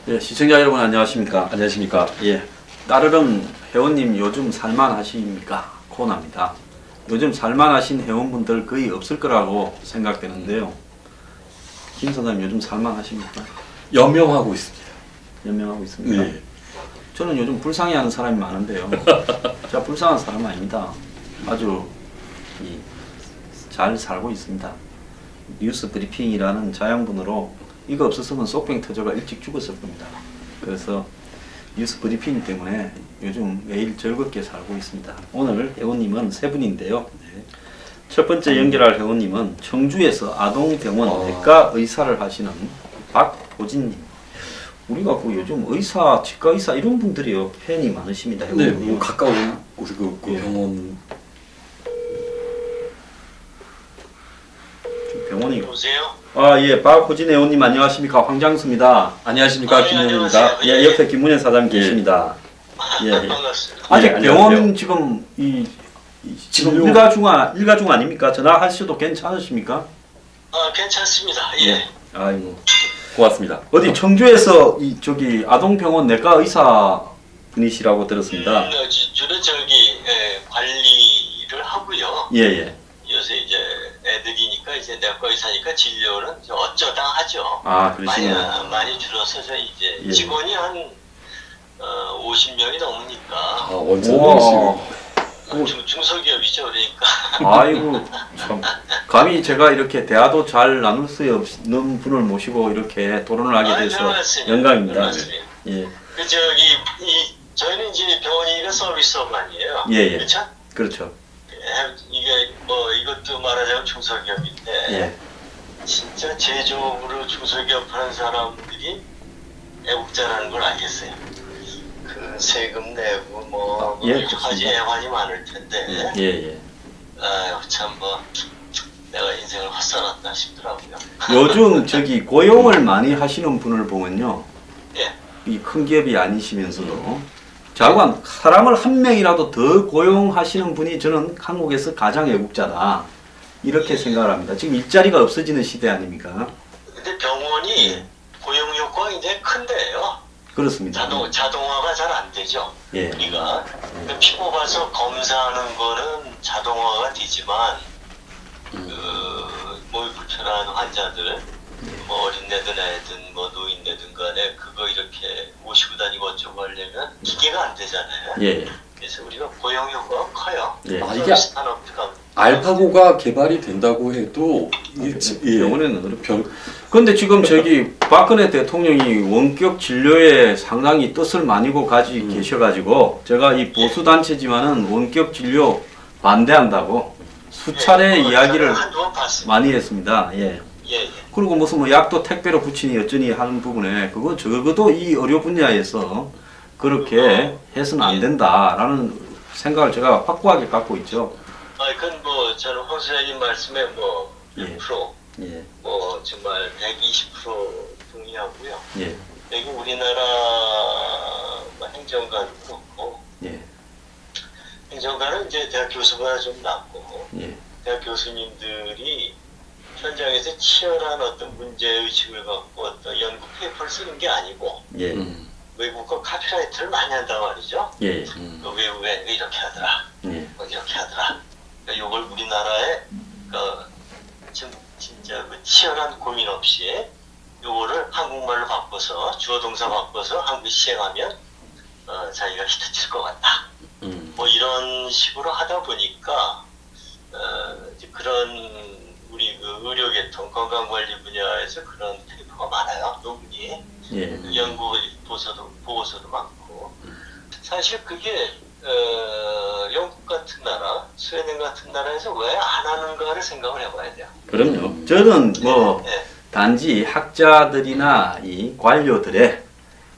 예, 시청자 여러분 안녕하십니까? 안녕하십니까? 예, 따르릉 회원님 요즘 살만하십니까? 코너입니다. 요즘 살만하신 회원분들 거의 없을 거라고 생각되는데요. 김 선생님 요즘 살만하십니까? 연명하고 있습니다. 연명하고 있습니다. 네. 저는 요즘 불쌍해하는 사람이 많은데요. 제가 불쌍한 사람 아닙니다. 아주 잘 살고 있습니다. 뉴스 브리핑이라는 자양분으로 이거 없었으면 속병 터져가 일찍 죽었을 겁니다. 그래서 뉴스 브리핑 때문에 요즘 매일 즐겁게 살고 있습니다. 오늘 회원님은 세 분인데요. 첫 번째 연결할 회원님은 청주에서 아동병원 내과 의사를 하시는 박호진님. 우리가 그 요즘 의사, 치과 의사 이런 분들이요 팬이 많으십니다. 네, 뭐 가까운 곳에 그 예. 병원. 병원이. 여보세요? 아, 예, 박호진 회원님 안녕하십니까? 황장수입니다. 안녕하십니까, 예, 김현입니다. 안녕하세요. 예, 옆에 김문현 사장님 예. 계십니다. 예, 예. 반갑습니다. 아직 예, 병원 안녕하세요. 지금 지금 진료- 일가중 아닙니까? 전화하셔도 괜찮으십니까? 괜찮습니다. 예. 아이고. 고맙습니다. 어디 청주에서 저기 아동병원 내과 의사 분이시라고 들었습니다. 주로 관리를 하고요. 예, 예. 요새 이제 애들이니까 이제 내과 의사니까 진료는 어쩌다 하죠. 아, 그러시구나. 많이 줄어서 이제 예. 직원이 한 50명이 넘으니까 우와. 중소기업이죠. 그러니까. 아이고, 참. 감히 제가 이렇게 대화도 잘 나눌 수 없는 분을 모시고 이렇게 토론을 하게 돼서 별말씀이에요. 영광입니다. 별말씀이에요. 예, 저희는 이제 병원이니까 서비스업 아니에요. 예, 예. 그렇죠? 그렇죠. 이게 이것도 말하자면 중소기업인데 예, 진짜 제조업으로 중소기업 하는 사람들이 애국자라는 걸 알겠어요. 그 세금 내고 예, 여러 가지 그렇습니다. 애환이 많을 텐데 예, 예. 아유 참 내가 인생을 헛살았다 싶더라고요. 요즘 저기 고용을 많이 하시는 분을 보면요. 예. 이 큰 기업이 아니시면서도 자관 사람을 한 명이라도 더 고용하시는 분이 저는 한국에서 가장 애국자다. 이렇게 생각을 합니다. 지금 일자리가 없어지는 시대 아닙니까? 근데 병원이 예. 고용 효과가 굉장히 큰데요. 그렇습니다. 자동화가 잘 안 되죠. 예. 우리가 피 뽑아서 검사하는 거는 자동화가 되지만 몸이 불편한 환자들 어린애든 애든 노인네든 간에 그거 이렇게 모시고 다니고 어쩌고 하려면 기계가 안 되잖아요. 예. 그래서 우리가 고용 효과가 커요. 예. 아, 이게 서비스 산업가 알파고가 개발이 된다고 해도 이게 병원에는 어렵죠. 그런데 지금 저기 박근혜 대통령이 원격 진료에 상당히 뜻을 많이 가지고 계셔가지고 제가 이 보수 단체지만은 원격 진료 반대한다고 수차례 이야기를 한두 번 봤습니다. 많이 했습니다. 예. 예. 그리고 무슨 뭐 약도 택배로 붙이니 어쩌니 하는 부분에 그거 적어도 이 의료 분야에서 그렇게 해서는 안 된다라는 생각을 제가 확고하게 갖고 있죠. 그건 저는 황 소장님 말씀에 100% 예. 정말 120% 동의하고요. 예. 여기 우리나라 행정관도 그렇고 예. 행정관은 이제 대학 교수보다 좀 낫고 예. 대학 교수님들이 현장에서 치열한 어떤 문제의식을 갖고 어떤 연구 페이퍼를 쓰는 게 아니고 예. 외국어 카피라이트를 많이 한단 말이죠. 예. 그 외국에 이렇게 하더라. 예. 이렇게 하더라. 그러니까 이걸 우리나라에 진짜 치열한 고민 없이 요거를 한국말로 바꿔서 주어 동사 바꿔서 한국 시행하면 자기가 히트칠 것 같다. 이런 식으로 하다 보니까 이제 그런 우리 의료계통 건강관리 분야에서 그런 페이퍼가 많아요. 논문이 예. 연구 보고서도 많고 사실 그게 영국 같은 나라, 스웨덴 같은 나라에서 왜 안 하는가를 생각을 해봐야 돼요. 그럼요. 저는 예. 단지 학자들이나 이 관료들의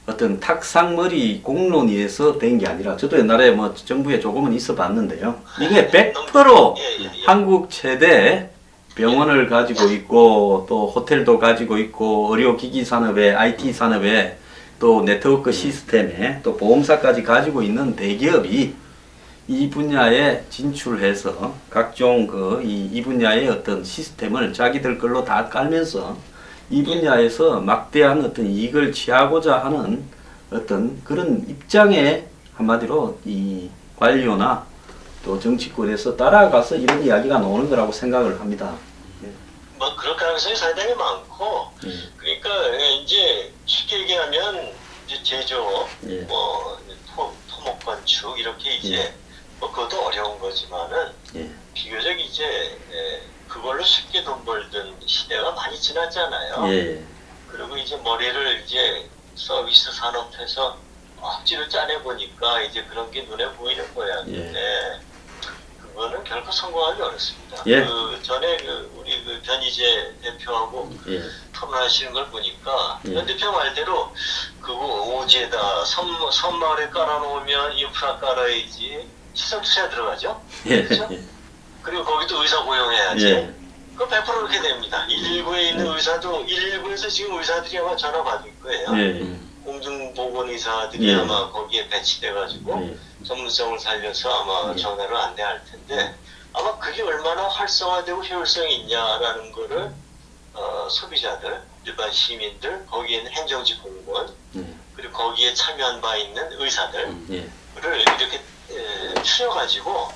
어떤 탁상머리 공론위에서 된 게 아니라 저도 옛날에 정부에 조금은 있어 봤는데요. 이게 100% 예. 한국 최대 병원을 가지고 있고 또 호텔도 가지고 있고 의료기기 산업에 IT 산업에 또 네트워크 시스템에 또 보험사까지 가지고 있는 대기업이 이 분야에 진출해서 각종 이 분야의 어떤 시스템을 자기들 걸로 다 깔면서 이 분야에서 막대한 어떤 이익을 취하고자 하는 어떤 그런 입장에 한마디로 이 관료나 또 정치권에서 따라가서 이런 이야기가 나오는 거라고 생각을 합니다. 뭐 그럴 가능성이 상당히 많고, 그러니까 이제 쉽게 얘기하면 이제 제조, 예. 뭐 토목 건축 이렇게 이제 뭐 그것도 어려운 거지만은 예. 비교적 이제 그걸로 쉽게 돈 벌던 시대가 많이 지났잖아요. 예. 그리고 이제 머리를 이제 서비스 산업에서 억지로 짜내 보니까 이제 그런 게 눈에 보이는 모양인데 그거는 결코 성공하기 어렵습니다. 예. 그 전에 우리 변희재 대표하고 예. 토론하시는 걸 보니까 예. 변 대표 말대로 그거 오지에다 섬마을에 깔아놓으면 인프라 깔아야지 시설 투자 들어가죠. 예. 그렇죠? 그리고 거기도 의사 고용해야지. 예. 그 100% 그렇게 됩니다. 119에 있는 의사도 119에서 지금 의사들이 아마 전화 받을 거예요. 예. 공중보건 의사들이 예. 아마 거기에 배치돼가지고 예. 전문성을 살려서 아마 예. 전화를 안내할 텐데 아마 그게 얼마나 활성화되고 효율성이 있냐라는 거를 소비자들, 일반 시민들, 거기에 있는 행정직 공무원, 그리고 거기에 참여한 바 있는 의사들을 예. 이렇게 추려가지고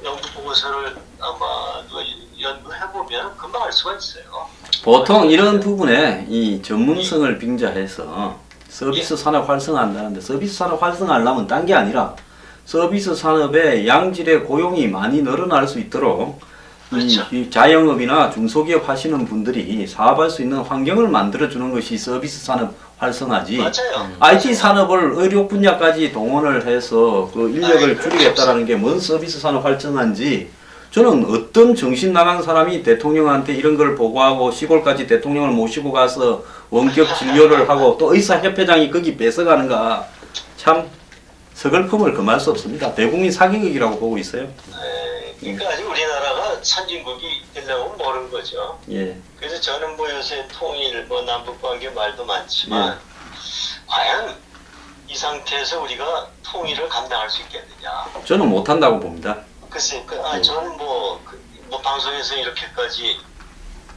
연구 보고서를 아마 연구해보면 금방 알 수가 있어요. 보통 이런 부분에 이 전문성을 빙자해서 서비스 산업 활성화한다는데 서비스 산업 활성화하려면 딴 게 아니라 서비스 산업의 양질의 고용이 많이 늘어날 수 있도록 그렇죠. 이 자영업이나 중소기업 하시는 분들이 사업할 수 있는 환경을 만들어주는 것이 서비스 산업 활성화지. 맞아요. IT 산업을 의료 분야까지 동원을 해서 그 인력을 줄이겠다라는 게 뭔 서비스 산업 활성화인지 저는 어떤 정신 나간 사람이 대통령한테 이런 걸 보고하고 시골까지 대통령을 모시고 가서 원격 진료를 하고 또 의사협회장이 거기 뺏어가는가 참 서글픔을 금할 수 없습니다. 대국민 사기극이라고 보고 있어요. 그러니까 아직 우리나라가 선진국이 되려면 모르는 거죠. 예. 그래서 저는 뭐 요새 통일, 뭐 남북관계 말도 많지만 과연 이 상태에서 우리가 통일을 감당할 수 있겠느냐? 저는 못한다고 봅니다. 글쎄, 저는 뭐 방송에서 이렇게까지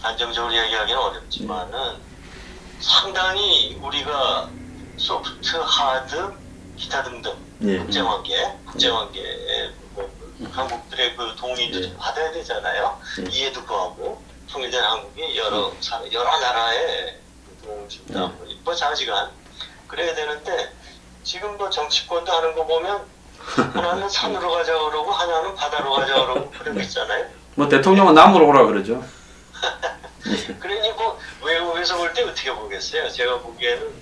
단정적으로 얘기하기는 어렵지만은 상당히 우리가 소프트, 하드, 기타 등등 예. 국제관계에 한국들의 그 동의도 좀 받아야 되잖아요. 이해도 구하고 통일된 한국이 여러 나라에 도움을 준다. 뭐 장시간 그래야 되는데 지금 뭐 정치권도 하는 거 보면 하나는 산으로 가자 그러고 하나는 바다로 가자 그러고 그러고 있잖아요. 뭐 대통령은 남으로 오라 그러죠. 그러니 뭐 외국에서 볼 때 어떻게 보겠어요? 제가 보기에는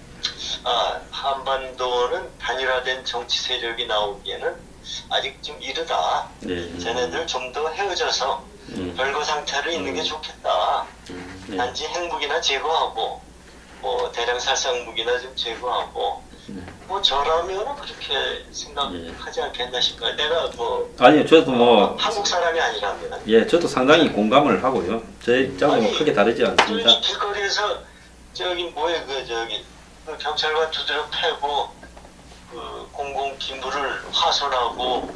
한반도는 단일화된 정치 세력이 나오기에는 아직 좀 이르다. 쟤네들 좀 더 헤어져서 별거 상태로 있는 게 좋겠다. 단지 핵무기나 제거하고 뭐 대량 살상 무기나 좀 제거하고 뭐 저라면 그렇게 생각하지 않겠나 싶어요. 내가 뭐 아니요, 저도 뭐 한국 사람이 아니라면 예, 저도 상당히 공감을 하고요. 저 입장은 뭐 크게 다르지 않습니다. 저기 길거리에서 그 경찰관 두드려 패고 그 공공 기물을 훼손하고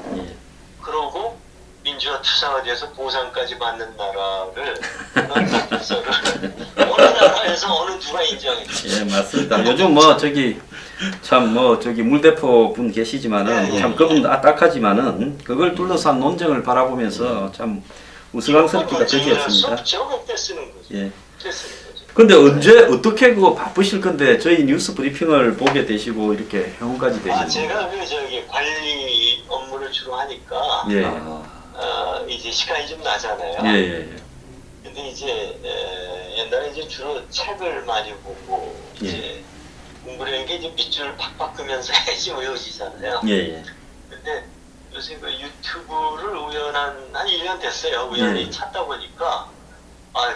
그러고 민주화 투사가 돼서 보상까지 받는 나라를 어느 나라에서 어느 누가 인정했지? 예, 맞습니다. 요즘 뭐 저기 참 뭐 저기 물대포 분 계시지만은 참 그분 딱하지만은 그걸 둘러싼 논쟁을 바라보면서 참 우스꽝스럽기가 적이 없습니다. 때 쓰는 거죠. 예. 때 쓰는 거죠. 근데 언제 어떻게 그거 바쁘실 건데 저희 뉴스 브리핑을 보게 되시고 이렇게 회원까지 되시는 제가 관리 업무를 주로 하니까 예. 이제 시간이 좀 나잖아요. 예. 근데 이제 옛날에 이제 주로 책을 많이 보고 이제 공부하는 게 이제 밑줄 팍팍 끄면서 해야지 외워지잖아요. 예. 근데 요새 그 유튜브를 한 1년 됐어요. 우연히 찾다 보니까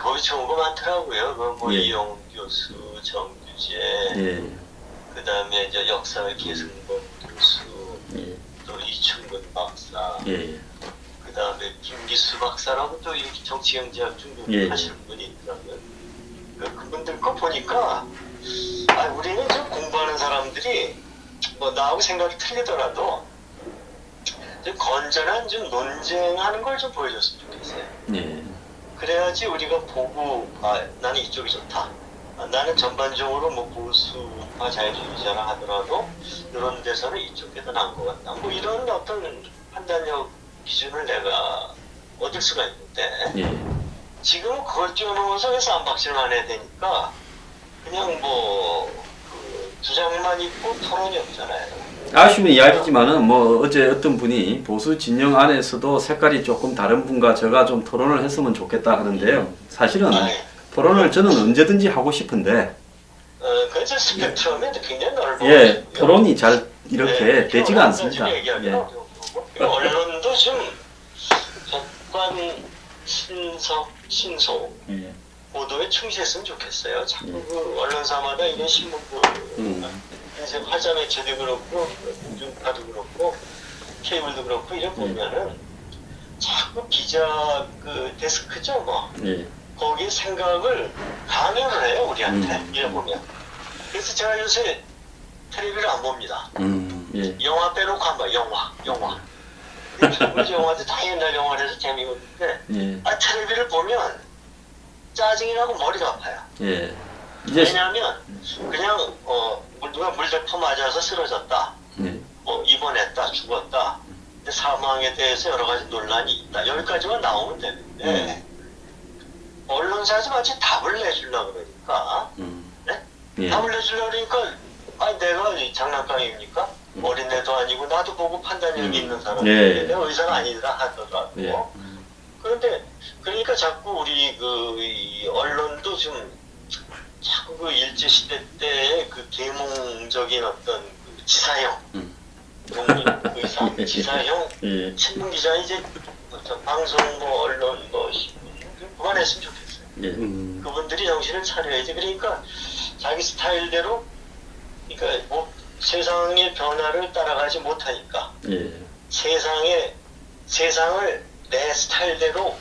거기 좋은 거 많더라고요. 뭐 이용 교수, 정규재, 그 다음에 이제 역사 계승범 교수, 또 이충근 박사, 그 다음에 김기수 박사라고 또 이렇게 정치경제학 중국 하시는 분이 있더라고요. 그분들 거 보니까 우리는 좀 공부하는 사람들이 뭐 나하고 생각이 틀리더라도 좀 건전한 좀 논쟁하는 걸 좀 보여줬으면 좋겠어요. 그래야지 우리가 보고 나는 이쪽이 좋다. 나는 전반적으로 뭐 보수파 자유주의자라 하더라도 이런 데서는 이쪽이 더 나은 것 같다. 뭐 이런 어떤 판단력 기준을 내가 얻을 수가 있는데 예. 지금은 그걸 뛰어넘어서 왜 쌈박질만 해야 되니까 그냥 뭐 그 주장만 있고 토론이 없잖아요. 아쉬운 이야기지만은 뭐 어제 어떤 분이 보수 진영 안에서도 색깔이 조금 다른 분과 제가 좀 토론을 했으면 좋겠다 하는데요. 사실은 토론을 저는 언제든지 하고 싶은데 그래서 스펙트럼이 굉장히 넓어. 예, 토론이 잘 이렇게 되지가 않습니다. 예. 언론도 좀 객관 신속 예. 보도에 충실했으면 좋겠어요. 자꾸 그 언론사마다 이게 신문부 이제 화자 매체도 그렇고 중파도 그렇고 케이블도 그렇고 이래 보면은 자꾸 기자 그 데스크죠 뭐 예. 거기에 생각을 강요를 해요 우리한테 이래 보면. 그래서 제가 요새 텔레비를 안 봅니다. 예. 영화 빼놓고 한 번 영화. 근데 영화도 다 옛날 영화라서 재미없는데 예. 텔레비를 보면 짜증이 나고 머리가 아파요. 예. 이제 왜냐하면 그냥 누가 물대포 맞아서 쓰러졌다, 예. 뭐 입원했다, 죽었다. 근데 사망에 대해서 여러 가지 논란이 있다. 여기까지만 나오면 되는데 언론사에서 마치 답을 내주려고 그러니까, 네? 예. 답을 내주려고 그러니까 내가 장난감입니까? 어린애도 아니고 나도 보고 판단력이 있는 사람인데 예. 내가 의사가 아니더라 하더라고. 예. 그런데 그러니까 자꾸 우리 이 언론도 좀 자꾸 그 일제시대 때의 그 계몽적인 어떤 그 지사형 독립의사 지사형 예. 신문기자 이제 어떤 방송 뭐 언론 뭐 신문 그만했으면 좋겠어요. 예. 그분들이 정신을 차려야지. 그러니까 자기 스타일대로 그러니까 뭐 세상의 변화를 따라가지 못하니까 예. 세상을 내 스타일대로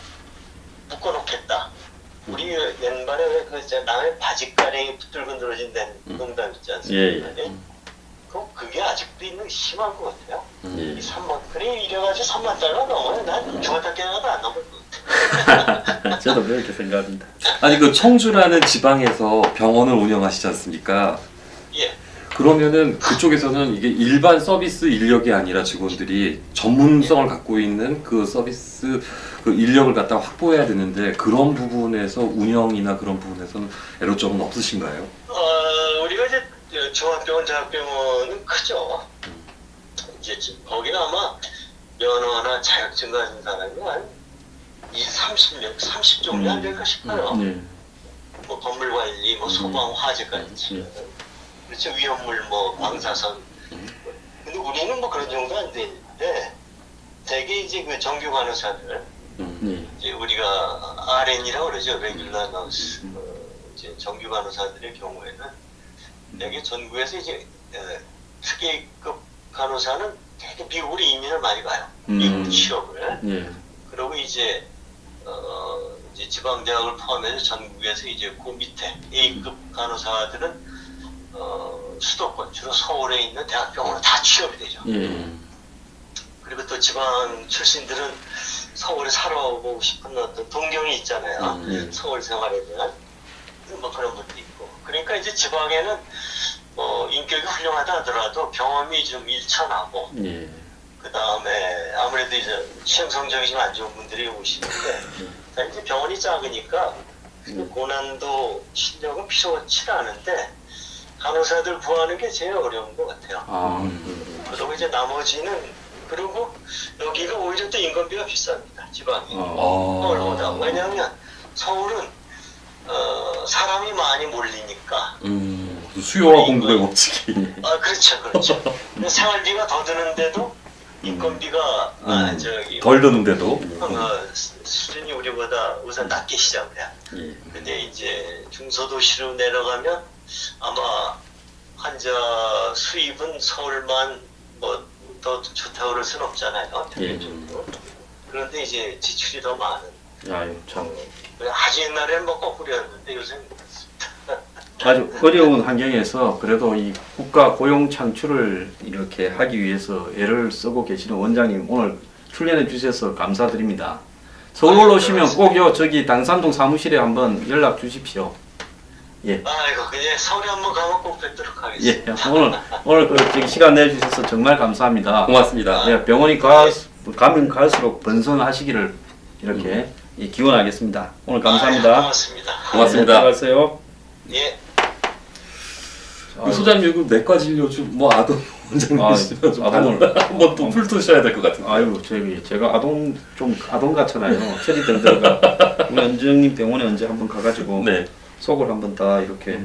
묶어놓겠다. 우리 옛날에 그 남의 바지가랭이 붙들고 늘어진 농담 있지 않습니까? 예. 그게 아직도 있는 심한 것 같아요. 예. 이 3만 그래 이래가지고 3만 달러 넘어요. 난 죽었다 깨어나도 안 넘을 것 같아. 저도 그렇게 생각합니다. 아니 그 청주라는 지방에서 병원을 운영하시지 않습니까? 예. 그러면은 그쪽에서는 이게 일반 서비스 인력이 아니라 직원들이 전문성을 갖고 있는 그 서비스 그 인력을 갖다 확보해야 되는데 그런 부분에서 운영이나 그런 부분에서는 애로점은 없으신가요? 우리가 이제 종합병원, 대학병원은 크죠. 이제 거기는 아마 면허나 자격증 가진 사람이 한 30명, 30종류 안 될까 싶어요. 예. 뭐 건물관리, 뭐 소방, 화재까지. 그렇죠. 위험물, 뭐 방사선. 근데 우리는 뭐 그런 정도 안 되는데 되게 이제 그 정규 간호사들 예. 이제 우리가 RN이라고 그러죠. 레귤러 너스. 이제 정규 간호사들의 경우에는 되게 전국에서 이제 특기급 간호사는 되게 미국으로 이민을 많이 가요. 미국 취업을. 예. 그리고 이제 이제 지방대학을 포함해서 전국에서 이제 그 밑에 A급 간호사들은 수도권 주로 서울에 있는 대학병원으로 다 취업이 되죠. 예. 그리고 또 지방 출신들은 서울에 살아보고 싶은 어떤 동경이 있잖아요. 서울 생활에 대한 뭐 그런 분도 있고. 그러니까 이제 지방에는 뭐 인격이 훌륭하다 하더라도 경험이 좀 일천하고, 예. 그 다음에 아무래도 이제 시험 성적이 좀 안 좋은 분들이 오시는데, 이제 병원이 작으니까 그 고난도 실력은 필요치 않은데 간호사들 구하는 게 제일 어려운 것 같아요. 그리고 이제 나머지는 그리고 여기가 오히려 또 인건비가 비쌉니다. 지방이 서울보다. 왜냐하면 서울은 사람이 많이 몰리니까. 수요와 공급의 법칙이. 그렇죠. 근데 생활비가 더 드는데도 인건비가 덜 드는데도 수준이 우리보다 우선 낮게 시작을 해요. 근데 이제 중소도시로 내려가면 아마 환자 수입은 서울만 뭐 더 좋다고 그럴 수는 없잖아요. 평균적으로. 그런데 이제 지출이 더 많은. 아유 참. 아주 옛날에는 뭐 거꾸로였는데 요새는 아주 어려운 환경에서 그래도 이 국가 고용 창출을 이렇게 하기 위해서 애를 쓰고 계시는 원장님 오늘 출연해 주셔서 감사드립니다. 서울 오시면 꼭요 저기 당산동 사무실에 한번 연락 주십시오. 예. 아이고, 그냥 서울에 한번 가면 꼭 뵙도록 하겠습니다. 예. 오늘 그 저기 시간 내주셔서 정말 감사합니다. 고맙습니다. 예, 병원이 가면 갈수록 번성하시기를 이렇게 기원하겠습니다. 오늘 감사합니다. 고맙습니다. 고맙습니다. 들어가세요. 예. 그 소장님 그 내과 진료 뭐 아동 원장님이시면 좀 아동을 한번 또 풀트셔야 될 것 같은데. 아유, 제가 아동 같잖아요. 철이 들다가 우리 원장님 병원에 언제 한번 가가지고 네. 속을 한번 다 이렇게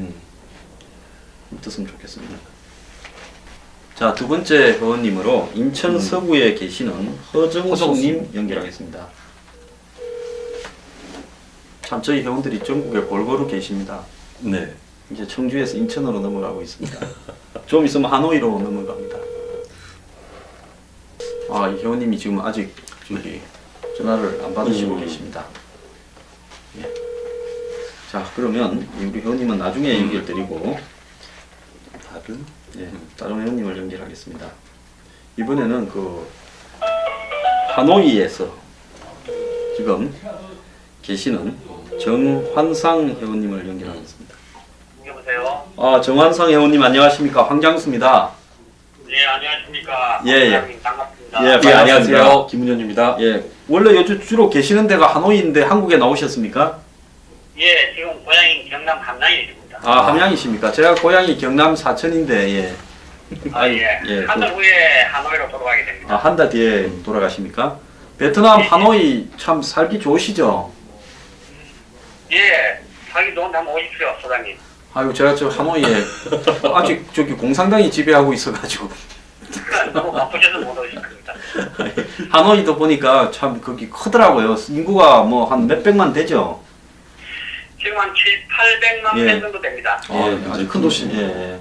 훑었으면 좋겠습니다. 자, 두 번째 회원님으로 인천 서구에 계시는 허정숙님 연결하겠습니다. 참 저희 회원들이 전국에 골고루 계십니다. 네. 이제 청주에서 인천으로 넘어가고 있습니다. 좀 있으면 하노이로 넘어갑니다. 아, 이 회원님이 지금 아직 저기 전화를 안 받으시고 계십니다. 예. 자, 그러면 우리 회원님은 나중에 연결드리고 다른 회원님을 연결하겠습니다. 이번에는 그 하노이에서 지금 계시는 정환상 회원님을 연결하겠습니다. 여보세요? 아, 정환상 회원님 안녕하십니까? 황장수입니다. 예, 안녕하십니까? 예, 예. 원장님, 반갑습니다. 예, 예, 반갑습니다. 안녕하세요. 김은현입니다. 예, 원래 요즘 주로 계시는 데가 하노이인데 한국에 나오셨습니까? 예, 지금 고향인 경남 함양입니다. 아, 함양이십니까? 제가 고향이 경남 사천인데, 예. 아, 예. 예, 한 달 후에 하노이로 돌아가게 됩니다. 아, 한 달 뒤에 돌아가십니까? 베트남 하노이 참 살기 좋으시죠? 예, 자기 돈 한번 오십시오, 소장님. 아유, 제가 저 하노이에 아직 저기 공산당이 지배하고 있어가지고 너무 바쁘셔서 못 오실 겁니다. 하노이도 보니까 참 거기 크더라고요. 인구가 뭐 한 몇백만 되죠? 지금 한 7, 800만 예. 명 정도 됩니다. 예, 아주 큰 도시. 예, 예.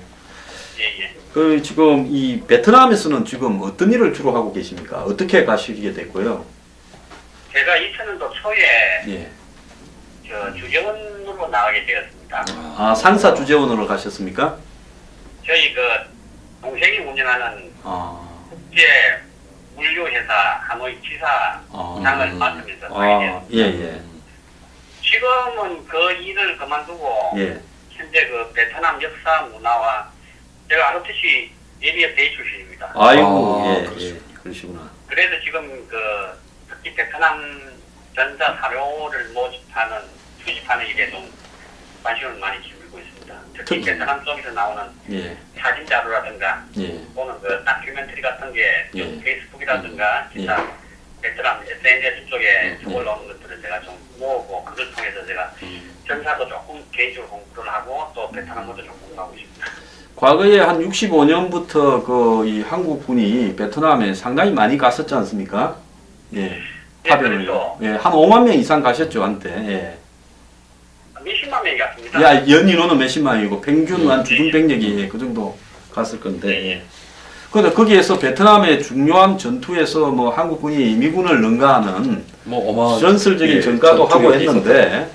예, 예. 그 지금 이 베트남에서는 지금 어떤 일을 주로 하고 계십니까? 어떻게 가시게 됐고요? 제가 2000년도 초에 예. 저 주재원으로 나가게 되었습니다. 아, 상사 주재원으로 가셨습니까? 저희 그 동생이 운영하는 아, 국제 물류회사 하노이 지사장을 맡으면서 나가게 아, 되었습니다. 예, 예, 지금은 그 일을 그만두고 예. 현재 그 베트남 역사 문화와 제가 아르티시 예비협회 출신입니다. 아이고, 아, 예, 그러시군요. 예, 그러시구나. 그래서 지금 그 특히 베트남 전자 사료를 모집하는 수집하는 일에 좀 관심을 많이 기울이고 있습니다. 특히 베트남 쪽에서 나오는 예, 사진 자료라든가 예, 또는 그 다큐멘터리 같은 게 예. 페이스북이라든가 진짜 베트남 SNS 쪽에 저걸 넣는 것들을 제가 좀 모으고 그걸 통해서 제가 전사도 조금 개인적으로 공부를 하고 또 베트남어도 좀 공부하고 있습니다. 과거에 한 65년부터 그 이 한국군이 베트남에 상당히 많이 갔었지 않습니까? 예. 파병을. 그렇죠. 예, 한 5만 명 이상 가셨죠, 한때. 예. 몇십만 명이 갔습니다. 야, 연 인원은 몇십만 명이고 평균 한 주둔백력이 그 정도 갔을 건데. 예. 그런데 거기에서 베트남의 중요한 전투에서 뭐 한국군이 미군을 능가하는 뭐 전설적인 예, 전가도 하고 전투력이 했는데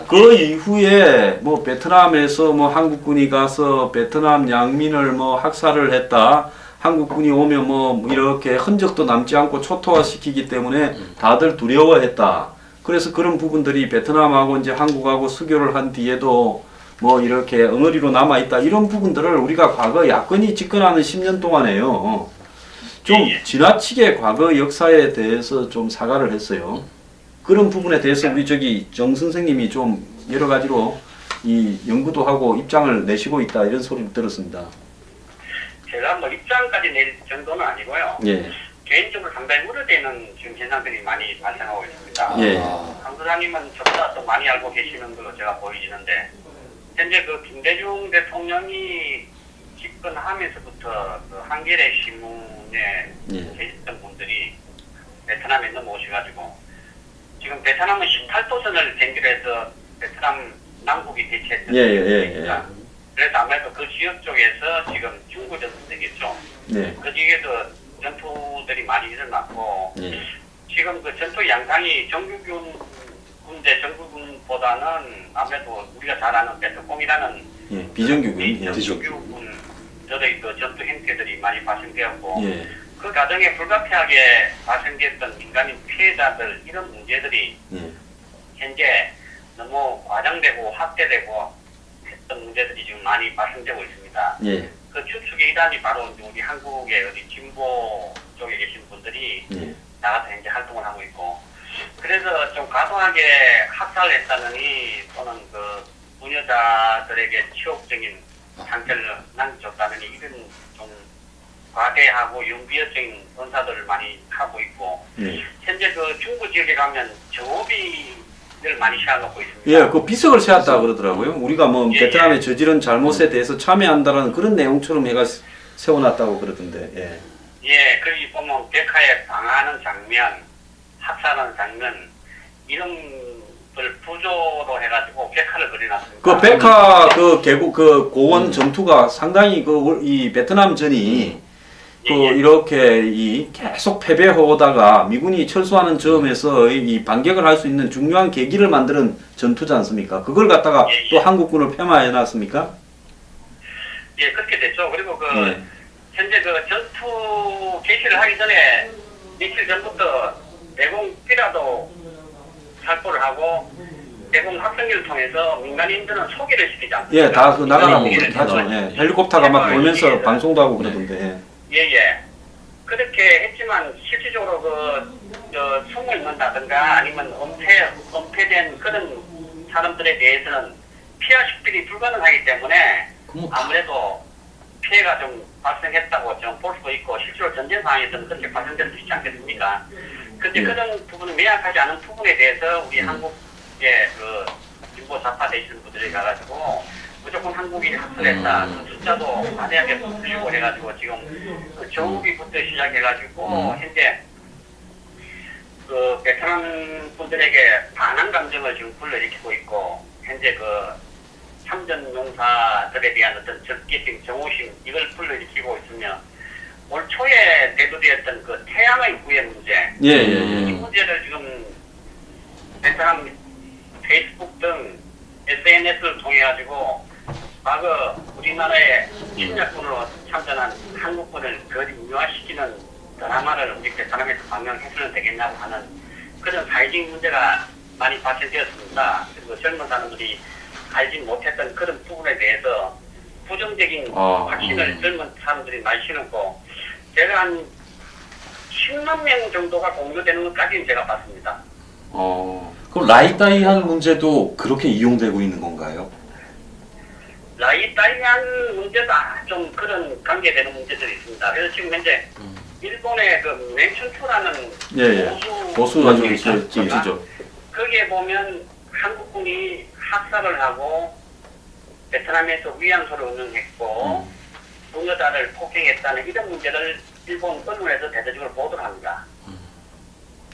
그 이후에 뭐 베트남에서 뭐 한국군이 가서 베트남 양민을 뭐 학살을 했다. 한국군이 오면 뭐 이렇게 흔적도 남지 않고 초토화시키기 때문에 다들 두려워했다. 그래서 그런 부분들이 베트남하고 이제 한국하고 수교를 한 뒤에도 뭐 이렇게 엉어리로 남아있다. 이런 부분들을 우리가 과거 야권이 집권하는 10년 동안에요. 좀 지나치게 과거 역사에 대해서 좀 사과를 했어요. 그런 부분에 대해서 우리 저기 정 선생님이 좀 여러 가지로 이 연구도 하고 입장을 내시고 있다. 이런 소리를 들었습니다. 제가 뭐 입장까지 낼 정도는 아니고요. 예. 개인적으로 상당히 우려되는 지금 현상들이 많이 발생하고 있습니다. 예. 강 소장님은 저보다 더 많이 알고 계시는 걸로 제가 보이지는데 현재 그 김대중 대통령이 집권하면서부터 그 한겨레 신문에 계셨던 분들이 베트남에 넘어오셔가지고 지금 베트남은 18도선을 경계해서 베트남 남북이 대치했던 지역입니다. 그래서 아무래도 그 지역 쪽에서 지금 중구 전투되겠죠. 네. 그 지역에서 전투들이 많이 일어났고 지금 그 전투 양상이 정규군 군대 정규군보다는 아무래도 우리가 잘 아는 베트콩이라는 비정규군. 비정규군 저의 그 전투 행태들이 많이 발생되었고 예. 그 과정에 불가피하게 발생됐던 민간인 피해자들 이런 문제들이 현재 너무 과장되고 확대되고 했던 문제들이 지금 많이 발생되고 있습니다. 예. 그 주축의 일환이 바로 이제 우리 한국의 어디 진보 쪽에 계신 분들이 예. 나가서 현재 활동을 하고 있고, 그래서 좀 과도하게 학살을 했다느니 또는 그 부녀자들에게 치욕적인 상처를 남겨줬다느니 이런 좀 과대하고 연비어적인 언사들을 많이 하고 있고, 예. 현재 그 중부 지역에 가면 정오비를 많이 세워놓고 있습니다. 예, 그 비석을 세웠다 그러더라고요. 우리가 뭐 예, 베트남에 저지른 잘못에 대해서 참여한다라는 그런 내용처럼 해가 세워놨다고 그러던데. 예. 예, 거기 보면 백화에 방하는 장면, 학살하는 장면 이런 걸 부조로 해가지고 백화를 그려놨습니다. 그 백화 그 개국 그 고원 전투가 상당히 그 이 베트남전이 그 이렇게 이 계속 패배하다가 미군이 철수하는 점에서 이 반격을 할 수 있는 중요한 계기를 만드는 전투지 않습니까? 그걸 갖다가 예, 예. 또 한국군을 폐마해 놨습니까? 예, 그렇게 됐죠. 그리고 그 예. 현재 그 전투 개시를 하기 전에 며칠 전부터 대공비라도 살포를 하고 대공 학생회를 통해서 민간인들은 소개를 시키지 않습니까? 예, 다 그 나가라고 소개를 그렇게 하죠. 해서 예. 헬리콥터가 막 돌면서 예. 방송도 하고 그러던데. 예. 예. 그렇게 했지만 실질적으로 숨을 넣는다든가 아니면 은폐된 그런 사람들에 대해서는 피하 식별이 불가능하기 때문에 아무래도 피해가 좀 발생했다고 좀 볼 수도 있고 실제로 전쟁 상황에서는 그렇게 발생될 수 있지 않겠습니까? 근데 그런 부분은 명확하지 않은 부분에 대해서 우리 한국의 그 진보 좌파 되시는 분들이 가가지고 무조건 한국인이 학살했다. 그 숫자도 만약에 풀리고 해가지고 지금 그 정부기부터 시작해가지고 현재 그 베트남 분들에게 반항 감정을 지금 불러일으키고 있고 현재 그 참전용사들에 대한 어떤 적개심, 정오심 이걸 불러일으키고 있으며 올 초에 대두되었던 그 태양의 구애 문제 예, 예, 이 예. 문제를 지금 베트남 페이스북 등 SNS를 통해 가지고 과거 우리나라의 침략군으로 참전한 한국군을 거리 유화시키는 드라마를 우리 베트남에서 방영해서는 되겠냐고 하는 그런 사회적인 문제가 많이 발생되었습니다. 그리고 젊은 사람들이 알지 못했던 그런 부분에 대해서 부정적인 확신을 젊은 사람들이 많이 심었고 제가 한 10만 명 정도가 공유되는 것까지는 제가 봤습니다. 그럼 라이따이한 문제도 그렇게 이용되고 있는 건가요? 라이따이한 문제도 좀 그런 관계되는 문제들이 있습니다. 그래서 지금 현재 일본의 그 맹춘투라는 예, 예. 보수가 좀 있죠. 거기에 보면 한국군이 학살을 하고 베트남에서 위안소를 운영했고 부녀자를 폭행했다는 이런 문제를 일본 언론에서 대대적으로 보도를 합니다.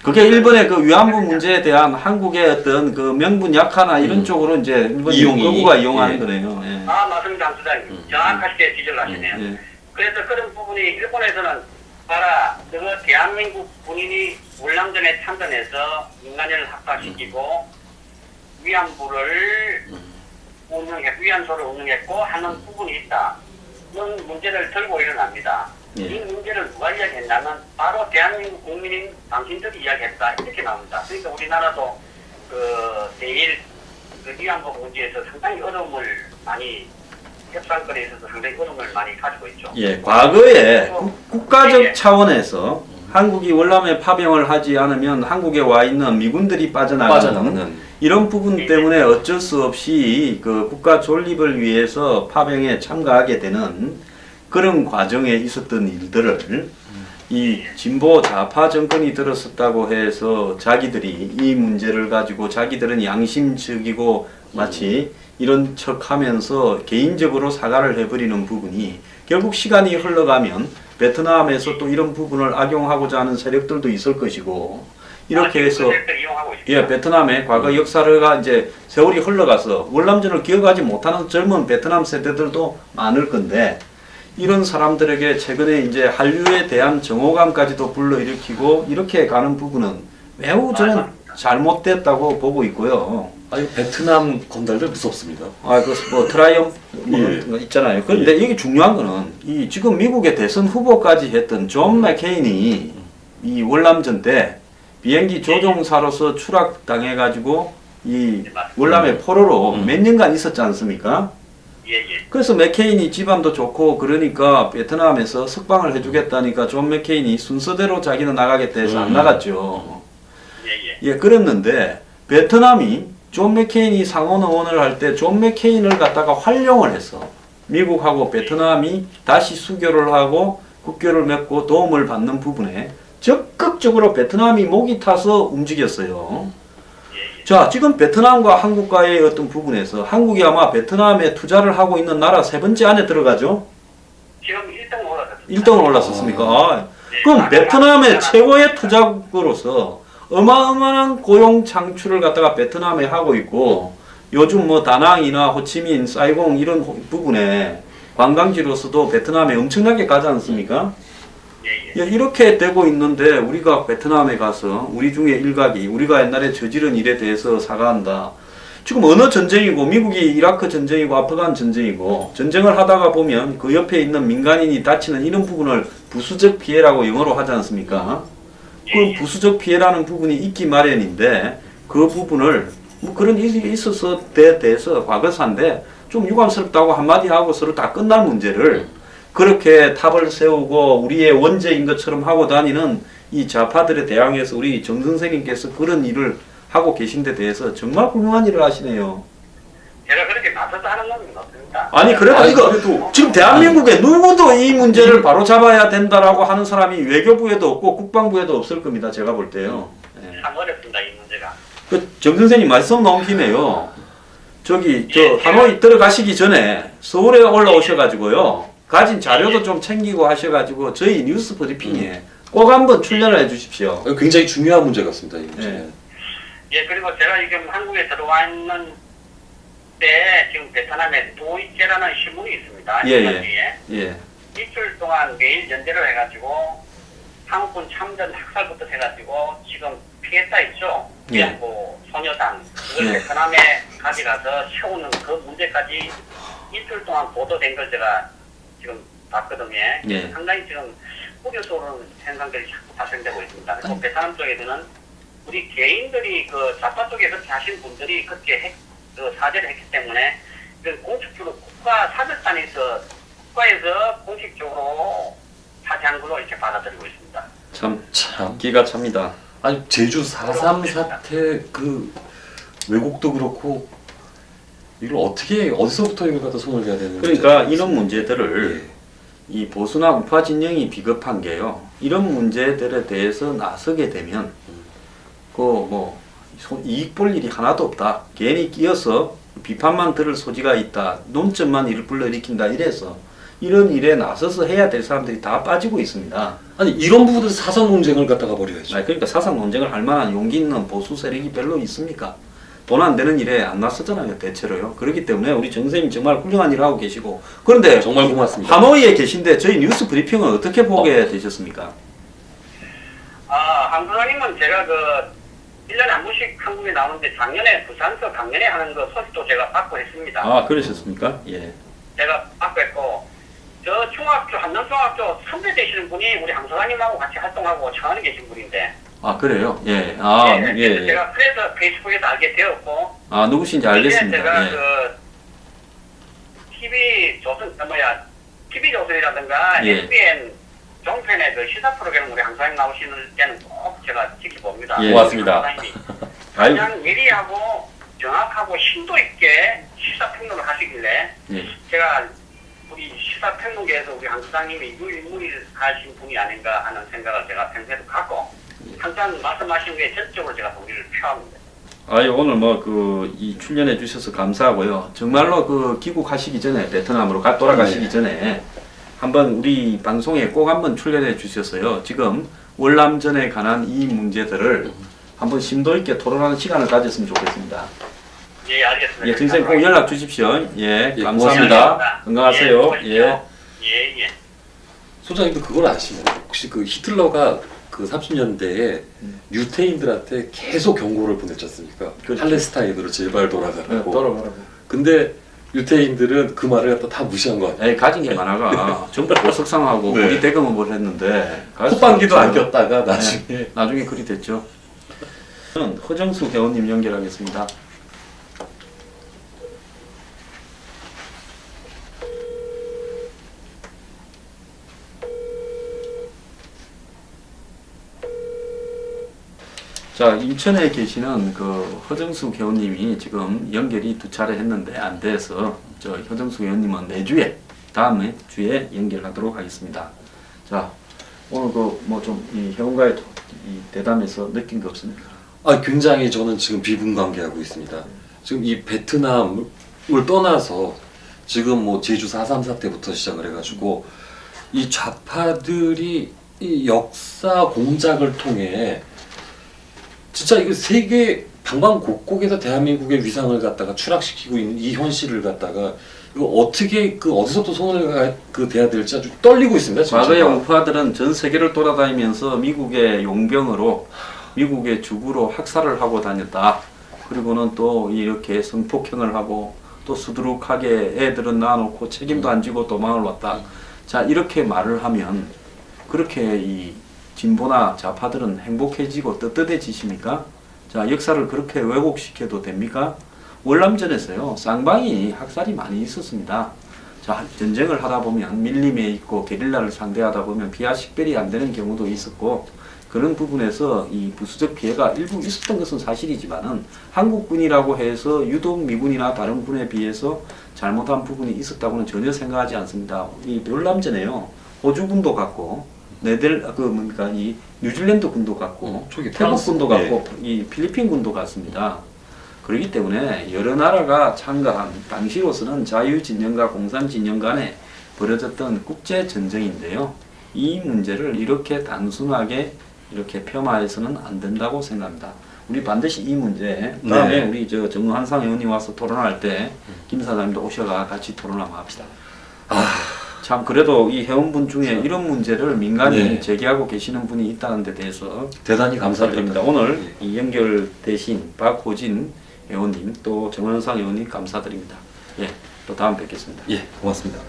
그게 일본의 그 위안부 문제에 대한 한국의 어떤 그 명분 약화나 이런 쪽으로 이제 일본 정부가 이용하는 거네요. 예. 아, 맞습니다, 한 수장님. 정확하게 지적을 하시네요. 예. 그래서 그런 부분이 일본에서는 봐라, 그거 대한민국 군인이 월남전에 참전해서 민간인을 합박시키고 위안부를 위안소를 운영했고 하는 부분이 있다. 이런 문제를 들고 일어납니다. 예. 이 문제를 누가 이야기했냐면 바로 대한민국 국민인 당신들이 이야기했다. 이렇게 나옵니다. 그러니까 우리나라도 그 내일 그 위안부 문제에서 상당히 어려움을 많이 협상권에 있어서 상당히 어려움을 많이 가지고 있죠. 예, 과거에 국가적 차원에서 한국이 월남에 파병을 하지 않으면 한국에 와 있는 미군들이 빠져나가는 이런 부분 때문에 어쩔 수 없이 그 국가 존립을 위해서 파병에 참가하게 되는 그런 과정에 있었던 일들을 이 진보 좌파 정권이 들었었다고 해서 자기들이 이 문제를 가지고 자기들은 양심적이고 마치 이런 척하면서 개인적으로 사과를 해버리는 부분이 결국 시간이 흘러가면 베트남에서 또 이런 부분을 악용하고자 하는 세력들도 있을 것이고 이렇게 해서 예, 베트남의 과거 역사가 이제 세월이 흘러가서 월남전을 기억하지 못하는 젊은 베트남 세대들도 많을 건데 이런 사람들에게 최근에 이제 한류에 대한 정오감까지도 불러일으키고 이렇게 가는 부분은 매우 저는 잘못됐다고 보고 있고요. 아니 베트남 건달들 무섭습니다. 뭐 트라이엄프 예. 있잖아요. 그런데 이게 중요한 거는 이 지금 미국의 대선 후보까지 했던 존 맥케인이 이 월남전 때 비행기 조종사로서 추락당해가지고 이 월남의 포로로 몇 년간 있었지 않습니까? 예. 그래서 맥케인이 집안도 좋고 그러니까 베트남에서 석방을 해주겠다니까 존 맥케인이 순서대로 자기는 나가겠다 해서 안 나갔죠. 예, 그랬는데 베트남이 존 맥케인이 상원 의원을 할 때 존 맥케인을 갖다가 활용을 했어. 미국하고 베트남이 다시 수교를 하고 국교를 맺고 도움을 받는 부분에 적극적으로 베트남이 목이 타서 움직였어요. 자, 지금 베트남과 한국과의 어떤 부분에서 한국이 아마 베트남에 투자를 하고 있는 나라 세 번째 안에 들어가죠? 지금 1등 올라섰습니다. 1등을 올랐었습니까? 아, 그럼 베트남의 최고의 투자국으로서 어마어마한 고용 창출을 갖다가 베트남에 하고 있고 요즘 뭐 다낭이나 호치민, 사이공 이런 부분에 관광지로서도 베트남에 엄청나게 가지 않습니까? 예, 이렇게 되고 있는데 우리가 베트남에 가서 우리 중에 일각이 우리가 옛날에 저지른 일에 대해서 사과한다. 지금 어느 전쟁이고 미국이 이라크 전쟁이고 아프간 전쟁이고 전쟁을 하다가 보면 그 옆에 있는 민간인이 다치는 이런 부분을 부수적 피해라고 영어로 하지 않습니까? 그 부수적 피해라는 부분이 있기 마련인데 그 부분을 뭐 그런 일이 있어서 대해서 과거사인데 좀 유감스럽다고 한마디 하고 서로 다 끝날 문제를 그렇게 탑을 세우고 우리의 원죄인 것처럼 하고 다니는 이 좌파들에 대항해서 우리 정 선생님께서 그런 일을 하고 계신 데 대해서 정말 훌륭한 일을 하시네요. 제가 그렇게 나서서 하는 건 없습니다. 아니 그래도 아니, 이거 그래도- 지금 대한민국에 누구도 이 문제를 바로 잡아야 된다라고 하는 사람이 외교부에도 없고 국방부에도 없을 겁니다. 제가 볼 때요. 참 어렵습니다, 이 문제가. 정 선생님 말씀 너무 기네요. 저기 저 하노이 들어가시기 전에 서울에 올라오셔가지고요. 가진 자료도 좀 챙기고 하셔가지고 저희 뉴스 브리핑에 꼭 한번 출연을 해주십시오. 굉장히 중요한 문제 같습니다. 이 문제. 예. 예, 그리고 제가 지금 한국에 들어와 있는 때 지금 베트남에 도이체라는 신문이 있습니다. 예. 예. 일주일 동안 매일 연대를 해가지고 한국군 참전 학살부터 해가지고 지금 피했다 있죠. 예. 위안부 소녀단 그걸 예. 베트남에 가져가서 세우는 그 문제까지 일주일 동안 보도된 걸 제가 지금 봤거든요. 예. 상당히 지금 우려스러운 현상들이 자꾸 발생되고 있습니다. 그리고 베트남 쪽에서는 우리 개인들이 그 좌파 쪽에 그렇게 하신 분들이 그렇게 그 사죄를 했기 때문에 그 공식적으로 국가 사절단에서 국가에서 공식적으로 사죄한 걸로 이렇게 받아들이고 있습니다. 참 기가 찹니다. 아니 제주 4.3 사태 그 왜곡도 그렇고 이걸 어떻게 어디서부터 이걸 갖다 손을 대야 되는 그러니까 이런 문제들을 이 보수나 우파 진영이 비겁한 게요. 이런 문제들에 대해서 나서게 되면 그 뭐 이익 볼 일이 하나도 없다. 괜히 끼어서 비판만 들을 소지가 있다. 논점만 일을 불러일으킨다. 이래서 이런 일에 나서서 해야 될 사람들이 다 빠지고 있습니다. 아니 이런 부분에서 사선 논쟁을 갖다가 벌여야죠. 아니, 그러니까 사상 논쟁을 할 만한 용기 있는 보수 세력이 별로 있습니까? 돈 안 되는 일에 안 나서잖아요, 대체로요. 그렇기 때문에 우리 정 선생님 정말 훌륭한 일을 하고 계시고 그런데 정말 고맙습니다. 하노이에 계신데 저희 뉴스 브리핑은 어떻게 보게 되셨습니까? 한국사님은 제가 그 1년에 한 번씩 한국에 나오는데 작년에 부산서 강연회 하는 거 소식도 제가 받고 했습니다. 아, 그러셨습니까? 예. 제가 받고 했고 저 중학교 한남중학교 선배 되시는 분이 우리 한소사님하고 같이 활동하고 청안에 계신 분인데 아, 그래요? 예. 아, 예, 예. 제가 그래서 페이스북에서 알게 되었고 아, 누구신지 제가 알겠습니다. 예. 그 TV조선이라든가 예. SBN 종편의 그 시사 프로그램 우리 한소사님 나오시는 때는 꼭 제가 지켜봅니다. 예. 고맙습니다. 아유, 가장 예리하고 정확하고 심도 있게 시사평론을 하시길래 예. 제가 우리 시사평론계에서 우리 한수장님이 유일무이하신 분이 아닌가 하는 생각을 제가 평소에도 갖고 항상 말씀하신 게 전적으로 제가 동의를 표합니다. 아유, 오늘 이 출연해 주셔서 감사하고요. 정말로 귀국하시기 전에 베트남으로 돌아가시기 전에 한번 우리 방송에 꼭 한번 출연해 주셔서요. 지금 월남전에 관한 이 문제들을 한번 심도 있게 토론하는 시간을 가졌으면 좋겠습니다. 예, 알겠습니다. 예, 선생님 꼭 연락 주십시오. 예, 예, 감사합니다. 건강하세요. 예. 예. 예. 소장님도 그걸 아시나요? 혹시 그 히틀러가 그 30년대에 유태인들한테 계속 경고를 보냈지 않습니까? 그렇죠. 팔레스타인으로 제발 돌아가라고. 돌아가라고. 근데 유태인들은 그 말을 갖다 다 무시한 거 아니에요? 예, 가진 게 많아가 전부 보석상하고 네. 우리 대금업을 했는데 콧방귀도 안 꼈다가 나중에 나중에 그리 됐죠. 허정수 회원님 연결하겠습니다. 자, 인천에 계시는 그 허정숙 회원님이 지금 연결이 2차례 했는데 안 돼서 저 허정숙 회원님은 내주에 다음 주에 연결하도록 하겠습니다. 자, 오늘 그 뭐 좀 이 회원과의 이 대담에서 느낀 거 없습니까? 굉장히 저는 지금 비분관계하고 있습니다. 지금 이 베트남을 떠나서 지금 뭐 제주 4.3 사태부터 시작을 해가지고 이 좌파들이 이 역사 공작을 통해 진짜 이거 세계 방방곡곡에서 대한민국의 위상을 갖다가 추락시키고 있는 이 현실을 갖다가 이거 어떻게 어디서부터 손을 대야 될지 아주 떨리고 있습니다. 지금 과거의 제가. 우파들은 전 세계를 돌아다니면서 미국의 용병으로 미국의 주구로 학살을 하고 다녔다. 그리고는 또 이렇게 성폭행을 하고 또 수두룩하게 애들은 놔놓고 책임도 안 지고 도망을 왔다. 자, 이렇게 말을 하면 그렇게 이 진보나 좌파들은 행복해지고 떳떳해지십니까? 자, 역사를 그렇게 왜곡시켜도 됩니까? 월남전에서요, 쌍방이 학살이 많이 있었습니다. 자, 전쟁을 하다 보면 밀림에 있고 게릴라를 상대하다 보면 비하 식별이 안 되는 경우도 있었고, 그런 부분에서 이 부수적 피해가 일부 있었던 것은 사실이지만은 한국군이라고 해서 유독 미군이나 다른 군에 비해서 잘못한 부분이 있었다고는 전혀 생각하지 않습니다. 이 월남전에요, 호주군도 갔고, 이 뉴질랜드 군도 갔고, 저기 태국 군도 프랑스, 갔고, 이 필리핀 군도 갔습니다. 그렇기 때문에 여러 나라가 참가한 당시로서는 자유진영과 공산진영 간에 벌어졌던 국제전쟁인데요. 이 문제를 이렇게 단순하게 이렇게 폄하해서는 안 된다고 생각합니다. 우리 반드시 이 문제 다음에 네. 우리 저 정한상 의원님 와서 토론할 때 김 사장님도 오셔가 같이 토론 한번 합시다. 참 그래도 이 회원분 중에 이런 문제를 민간히 네. 제기하고 계시는 분이 있다는 데 대해서 대단히 감사드립니다. 감사드립니다. 오늘 이 연결되신 박호진 회원님 또 정한상 의원님 감사드립니다. 예, 또 다음 뵙겠습니다. 예, 고맙습니다.